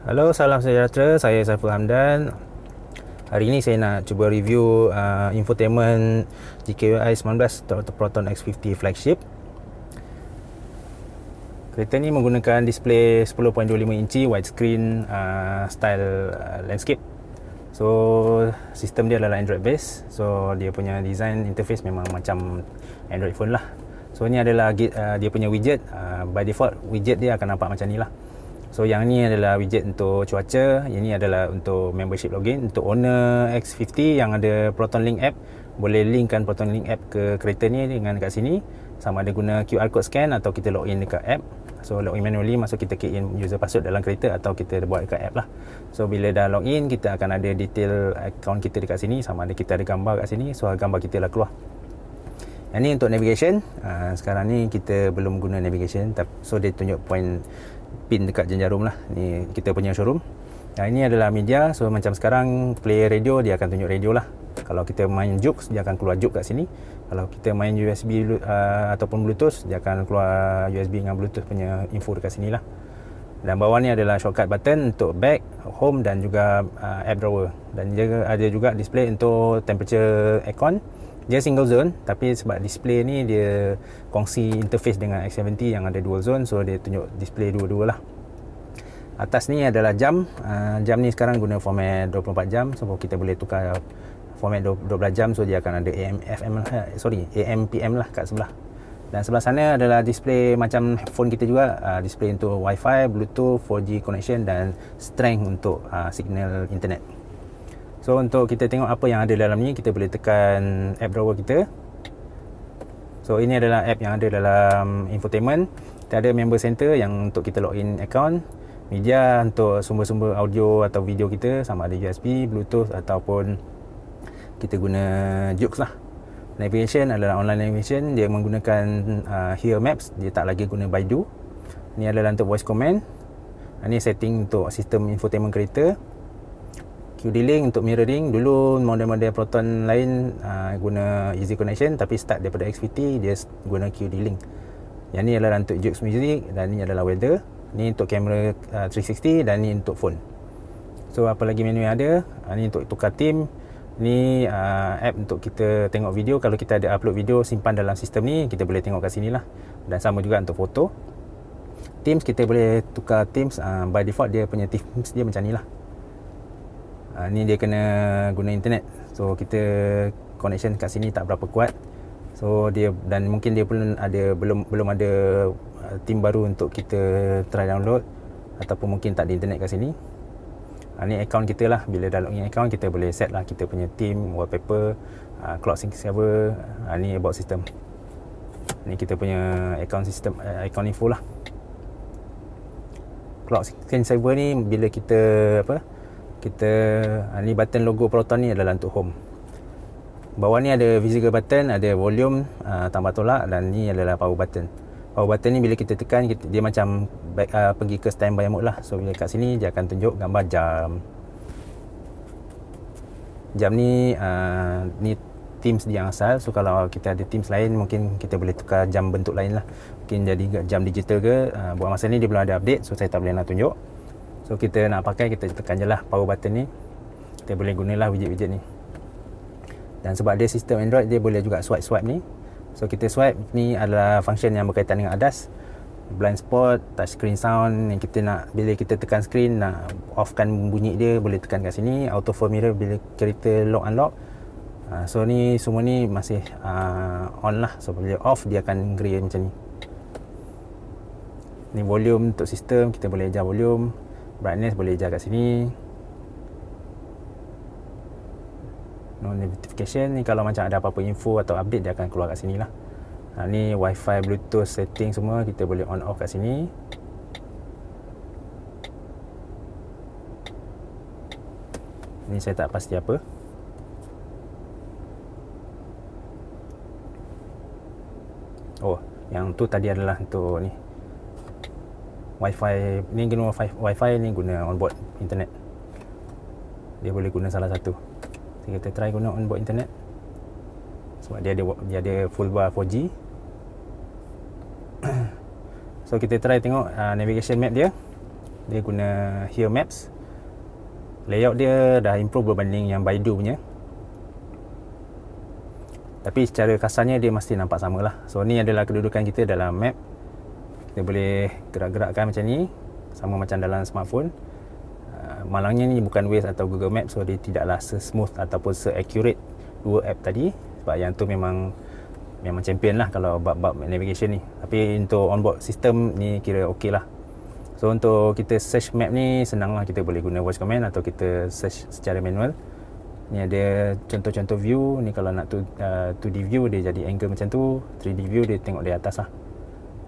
Halo, salam sejahtera. Saya Saiful Hamdan. Hari ini saya nak cuba review infotainment GKI 19 atau Proton X50 flagship. Kereta ni menggunakan display 10.25 inci widescreen style landscape. So sistem dia adalah Android base. So dia punya design interface memang macam Android phone lah. So ni adalah dia punya widget. By default widget dia akan nampak macam ni lah. So yang ni adalah widget untuk cuaca, yang ni adalah untuk membership login. Untuk owner X50 yang ada Proton Link app, boleh linkkan Proton Link app ke kereta ni dengan kat sini, sama ada guna QR code scan atau kita login dekat app. So login manually, masuk kita key in user password dalam kereta atau kita buat dekat app lah. So bila dah login, kita akan ada detail account kita dekat sini, sama ada kita ada gambar kat sini. So gambar kita lah keluar. Yang ni untuk navigation. Sekarang ni kita belum guna navigation, so dia tunjuk point pin dekat Jenjarum lah. Ni kita punya showroom. Ini adalah media. So macam sekarang play radio, dia akan tunjuk radio lah. Kalau kita main Joox, dia akan keluar Joox kat sini. Kalau kita main USB ataupun Bluetooth, dia akan keluar USB dengan Bluetooth punya info dekat sini lah. Dan bawah ni adalah shortcut button untuk back, home dan juga app drawer. Dan dia ada juga display untuk temperature aircon. Dia single zone, tapi sebab display ni dia kongsi interface dengan X70 yang ada dual zone, so dia tunjuk display dua-dua lah. Atas ni adalah jam. Jam ni sekarang guna format 24 jam, so kita boleh tukar format 12 jam. So dia akan ada AM PM lah kat sebelah. Dan sebelah sana adalah display macam phone kita juga, display untuk Wi-Fi, Bluetooth, 4G connection dan strength untuk signal internet. So untuk kita tengok apa yang ada dalam ni, kita boleh tekan app drawer kita. So ini adalah app yang ada dalam infotainment. Kita ada member center yang untuk kita login account, media untuk sumber-sumber audio atau video kita, sama ada USB, Bluetooth ataupun kita guna Joox lah. Navigation adalah online navigation, dia menggunakan Here Maps, dia tak lagi guna Baidu. Ini adalah untuk voice command. Ini setting untuk sistem infotainment kereta. QD-Link untuk mirroring. Dulu model-model Proton lain guna easy connection, tapi start daripada X50 dia guna QD-Link. Yang ni adalah untuk Joox Music dan ni adalah weather. Ni untuk kamera 360 dan ni untuk phone. So apa lagi menu yang ada? Ni untuk tukar theme. Ni app untuk kita tengok video. Kalau kita ada upload video simpan dalam sistem ni, kita boleh tengok kat sini lah. Dan sama juga untuk foto. Themes kita boleh tukar themes. By default dia punya themes dia macam ni lah. Ni dia kena guna internet. So kita connection kat sini tak berapa kuat. So dia, dan mungkin dia pun ada belum ada theme baru untuk kita try download, ataupun mungkin tak ada internet kat sini. Ni account kita lah. Bila dah login account, kita boleh set lah kita punya theme, wallpaper, cloud sync server. Ni about system. Ni kita punya account system, account info lah. Cloud sync server ni bila kita ni button logo Proton ni adalah untuk home. Bawah ni ada physical button, ada volume, tambah tolak, dan ni adalah power button. Power button ni bila kita tekan, dia macam pergi ke standby mode lah. So bila kat sini dia akan tunjuk gambar jam. Jam ni ni themes dia yang asal. So kalau kita ada themes lain, mungkin kita boleh tukar jam bentuk lain lah. Mungkin jadi jam digital ke. Buat masa ni dia belum ada update, so saya tak boleh nak tunjuk. So kita nak pakai, kita tekan je lah power button ni. Kita boleh gunalah widget-widget ni. Dan sebab dia sistem Android, dia boleh juga swipe ni. So kita swipe ni adalah function yang berkaitan dengan ADAS. Blind spot, touch screen sound. Yang kita nak, bila kita tekan screen nak offkan bunyi dia, boleh tekan kat sini. Auto full mirror bila kereta lock unlock. So ni semua ni masih on lah. So bila off dia akan grey macam ni. Ni volume untuk sistem, kita boleh adjust volume. Brightness boleh adjust kat sini. No notification ni kalau macam ada apa-apa info atau update, dia akan keluar kat sini lah. Ni Wi-Fi, Bluetooth setting semua kita boleh on off kat sini. Ni saya tak pasti apa. Oh, yang tu tadi adalah untuk ni Wi-Fi. Ni guna Wi-Fi, ni guna onboard internet. Dia boleh guna salah satu. So, kita try guna onboard internet. Sebab dia ada full bar 4G. So kita try tengok navigation map dia. dia guna Here Maps. Layout dia dah improve berbanding yang Baidu punya, tapi secara kasarnya dia mesti nampak sama lah. So ni adalah kedudukan kita dalam map. Kita boleh gerak-gerakkan macam ni, sama macam dalam smartphone. Malangnya ni bukan Waze atau Google Maps, so dia tidaklah se-smooth ataupun se-accurate dua app tadi. Sebab yang tu memang champion lah kalau bab-bab navigation ni. Tapi untuk onboard system ni kira okey lah. So untuk kita search map ni senang lah, kita boleh guna voice command atau kita search secara manual. Ni ada contoh-contoh view. Ni kalau nak 2D view dia jadi angle macam tu, 3D view dia tengok dari atas lah.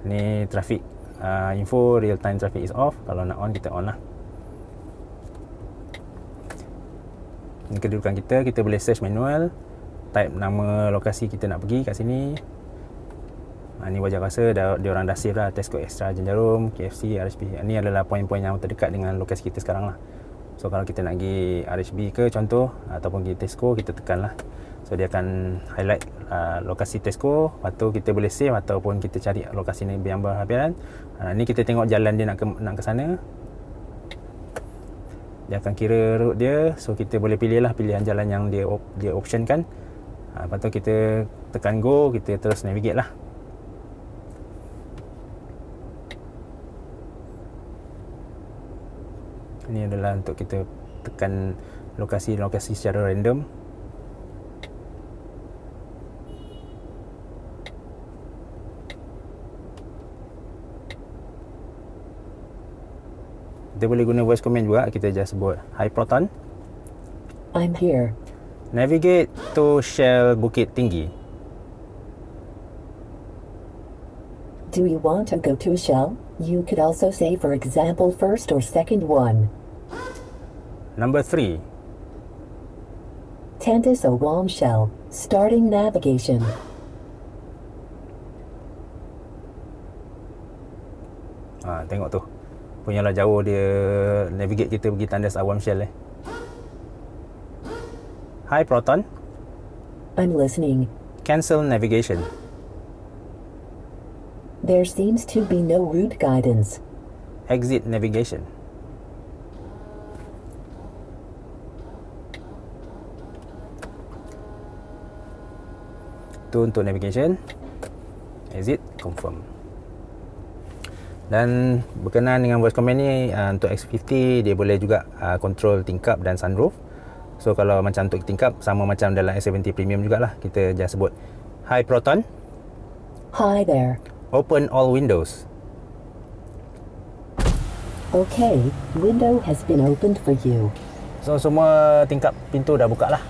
Ni traffic info, real time traffic is off. Kalau nak on, kita on lah. Ni kedudukan kita boleh search manual, type nama lokasi kita nak pergi kat sini. Ni wajah rasa dia orang dah save lah, Tesco Extra Jenjarum, KFC, RHB. Ni adalah poin-poin yang terdekat dengan lokasi kita sekarang lah. So kalau kita nak pergi RHB ke contoh, ataupun pergi Tesco, kita tekan lah. So dia akan highlight lokasi Tesco. Lepas tu kita boleh save ataupun kita cari lokasi ni yang berhampiran. Ni kita tengok jalan dia nak ke sana. Dia akan kira route dia. So kita boleh pilih lah pilihan jalan yang dia optionkan. Lepas tu kita tekan go, kita terus navigate lah. Ini adalah untuk kita tekan lokasi-lokasi secara random. Kita boleh guna voice command juga. Kita just sebut Hi Proton, I'm here. Navigate to Shell Bukit Tinggi. Do you want to go to Shell? You could also say, for example, first or second one. Number 3, Tandis Awam Shell. Starting navigation. Tengok tu, punyalah jauh dia navigate kita pergi Tandis Awam Shell. Hi Proton, I'm listening. cancel navigation. There seems to be no route guidance. Exit navigation. Tu untuk navigation. Exit, confirm. Dan berkenaan dengan voice command ni, untuk X50 dia boleh juga control tingkap dan sunroof. So kalau macam untuk tingkap, sama macam dalam S70 Premium jugalah. Kita just sebut Hi Proton, Hi there. open all windows. Okay, window has been opened for you. So semua tingkap pintu dah buka lah.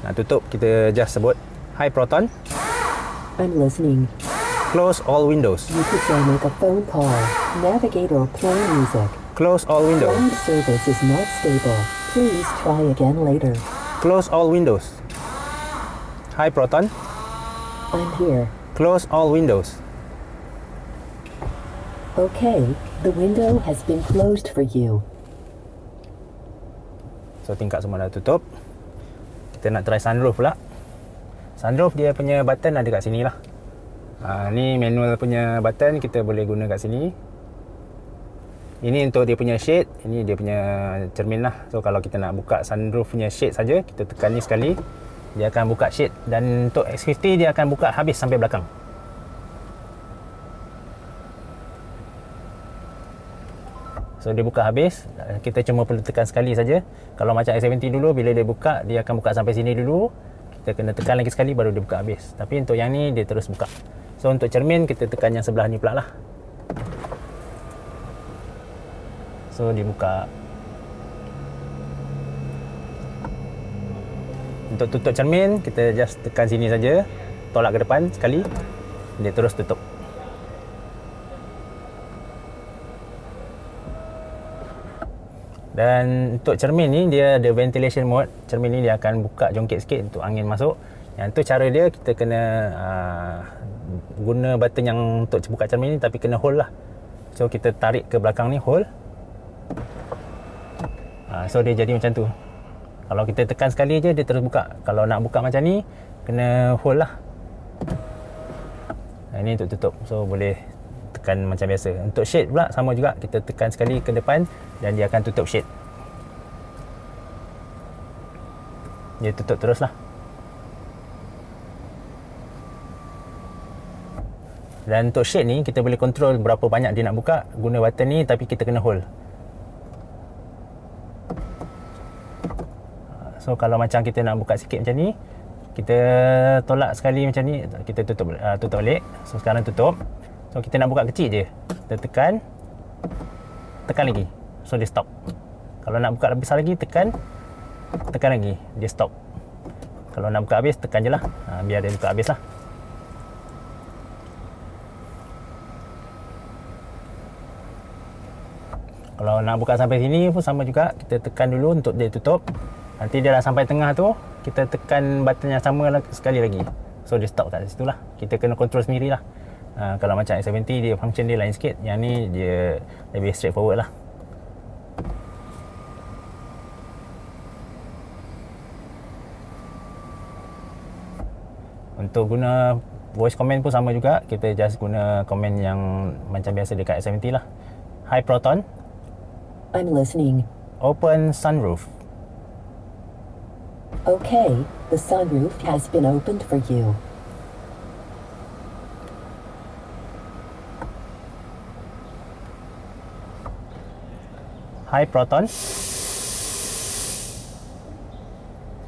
Nak tutup, kita just sebut Hi Proton, I'm listening. close all windows. You could say make a phone call, navigate or play music. Close all windows. Phone service is not stable. Please try again later. Close all windows. Hi Proton, I'm here. close all windows. Okay, the window has been closed for you. So tingkap semua dah tutup. Kita nak try sunroof pula. Sunroof dia punya button ada kat sini lah. Ni manual punya button, kita boleh guna kat sini. Ini untuk dia punya shade, ini dia punya cermin lah. So kalau kita nak buka sunroof punya shade saja, kita tekan ni sekali, dia akan buka shade. Dan untuk X50 dia akan buka habis sampai belakang. So dia buka habis, kita cuma perlu tekan sekali saja. Kalau macam S70 dulu, bila dia buka, dia akan buka sampai sini dulu. Kita kena tekan lagi sekali baru dia buka habis. Tapi untuk yang ni dia terus buka. So untuk cermin kita tekan yang sebelah ni pula lah. So dia buka. Untuk tutup cermin, kita just tekan sini saja, tolak ke depan sekali, dia terus tutup. Dan untuk cermin ni dia ada ventilation mode. Cermin ni dia akan buka jongkit sikit untuk angin masuk. Yang tu cara dia, kita kena guna button yang untuk buka cermin ni, tapi kena hold lah. So kita tarik ke belakang ni, hold. So dia jadi macam tu. Kalau kita tekan sekali je, dia terus buka. Kalau nak buka macam ni, kena hold lah. Ini untuk tutup. So boleh tekan macam biasa. Untuk shade pula sama juga, kita tekan sekali ke depan dan dia akan tutup shade. Dia tutup terus lah. Dan untuk shade ni kita boleh control berapa banyak dia nak buka guna button ni, tapi kita kena hold. So kalau macam kita nak buka sikit macam ni, kita tolak sekali macam ni, kita tutup balik. So sekarang tutup. So kita nak buka kecil je, kita tekan lagi, so dia stop. Kalau nak buka lebih besar lagi, tekan lagi, dia stop. Kalau nak buka habis, tekan je lah, biar dia buka habis lah. Kalau nak buka sampai sini pun sama juga, kita tekan dulu untuk dia tutup. Nanti dia dah sampai tengah tu, kita tekan button yang sama sekali lagi, so dia stop kat situ lah. Kita kena control sendiri lah. Kalau macam S70 dia function dia lain sikit, yang ni dia lebih straightforward lah. Untuk guna voice command pun sama juga, kita just guna command yang macam biasa dekat S70 lah. Hi Proton, I'm listening. open sunroof. Okay, the sunroof has been opened for you. Hi Proton,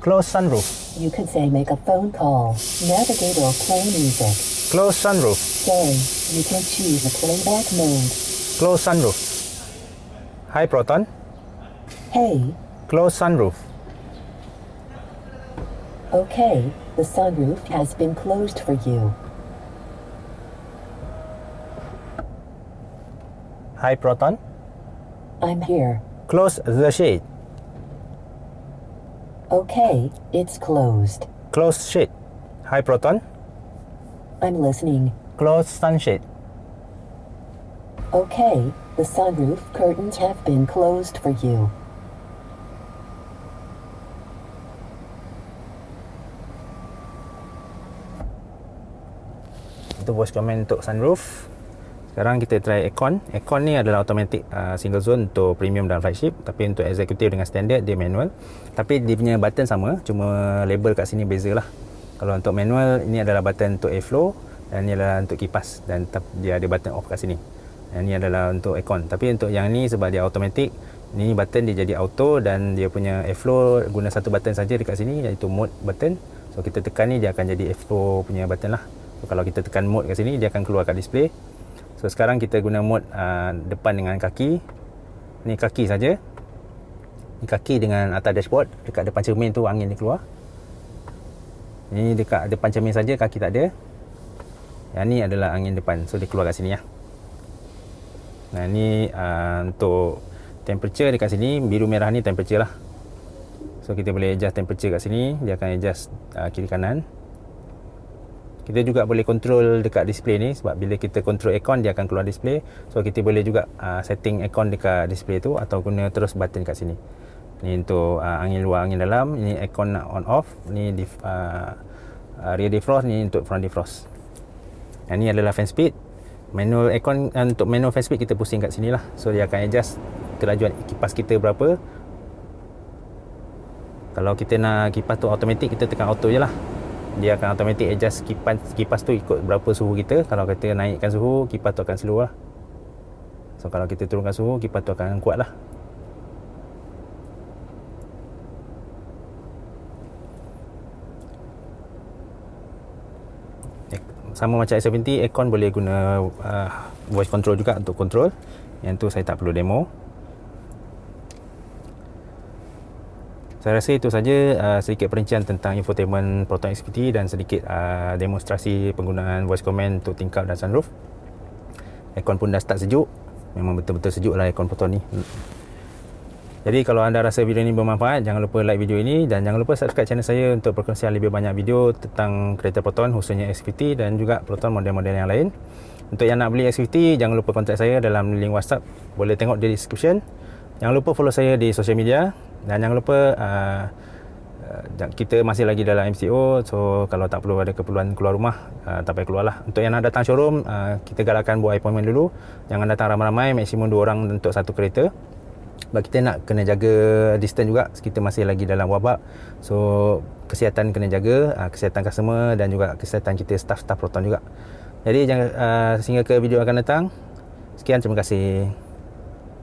close sunroof. You can say make a phone call, navigate or play music. Close sunroof. Say, you can choose a playback mode. Close sunroof. Hi Proton, Hey, close sunroof. okay, the sunroof has been closed for you. Hi Proton, I'm here. close the shade. Okay, it's closed. Close shade. Hi Proton, I'm listening. close sunshade. Okay, the sunroof curtains have been closed for you. Itu voice command untuk sunroof. Sekarang kita try aircon. Aircon ni adalah automatic single zone untuk premium dan flagship, tapi untuk executive dengan standard dia manual. Tapi dia punya button sama, cuma label kat sini beza lah. Kalau untuk manual, ini adalah button untuk airflow dan ini adalah untuk kipas, dan dia ada button off kat sini. Yang ni adalah untuk aircon. Tapi untuk yang ni sebab dia automatic, ni button dia jadi auto dan dia punya airflow guna satu button saja dekat sini, iaitu mode button. So kita tekan ni dia akan jadi airflow punya button lah. So kalau kita tekan mode kat sini, dia akan keluar kat display. So sekarang kita guna mode depan dengan kaki. Ni kaki saja. Ni kaki dengan atas dashboard. Dekat depan cermin tu angin dia keluar. Ni dekat depan cermin saja, kaki tak ada. Yang ni adalah angin depan, so dia keluar kat sini lah. Nah ni untuk temperature dekat sini, biru merah ni temperature lah. So kita boleh adjust temperature kat sini, dia akan adjust kiri kanan. Kita juga boleh control dekat display ni, sebab bila kita control aircon dia akan keluar display. So kita boleh juga setting aircon dekat display tu atau guna terus button kat sini. Ni untuk angin luar, angin dalam. Ni aircon on off. Ni rear defrost, ni untuk front defrost. Yang ni adalah fan speed. Manual aircon, untuk manual fan speed kita pusing kat sini lah. So dia akan adjust kelajuan kipas kita berapa. Kalau kita nak kipas tu automatic, kita tekan auto je lah. Dia akan automatic adjust kipas tu ikut berapa suhu kita. Kalau kita naikkan suhu, kipas tu akan slow lah. So kalau kita turunkan suhu, kipas tu akan kuat lah. Sama macam S70, aircon boleh guna voice control juga untuk control. Yang tu saya tak perlu demo. Saya rasa itu saja sedikit perincian tentang infotainment Proton XPT dan sedikit demonstrasi penggunaan voice command untuk tingkap dan sunroof. Aircon pun dah start sejuk. Memang betul-betul sejuk lah aircon Proton ni. Jadi kalau anda rasa video ini bermanfaat, jangan lupa like video ini dan jangan lupa subscribe channel saya untuk perkongsian lebih banyak video tentang kereta Proton, khususnya XPT dan juga Proton model-model yang lain. Untuk yang nak beli XPT, jangan lupa kontak saya dalam link WhatsApp. Boleh tengok di description. Jangan lupa follow saya di social media. Dan jangan lupa kita masih lagi dalam MCO, so kalau tak perlu ada keperluan keluar rumah, tak payah keluar lah. Untuk yang nak datang showroom, kita galakkan buat appointment dulu. Jangan datang ramai-ramai, maksimum 2 orang untuk satu kereta. Sebab kita nak kena jaga distance juga, kita masih lagi dalam wabak. So kesihatan kena jaga, kesihatan customer dan juga kesihatan kita staff Proton juga. Jadi jangan, sehingga ke video akan datang. Sekian, terima kasih.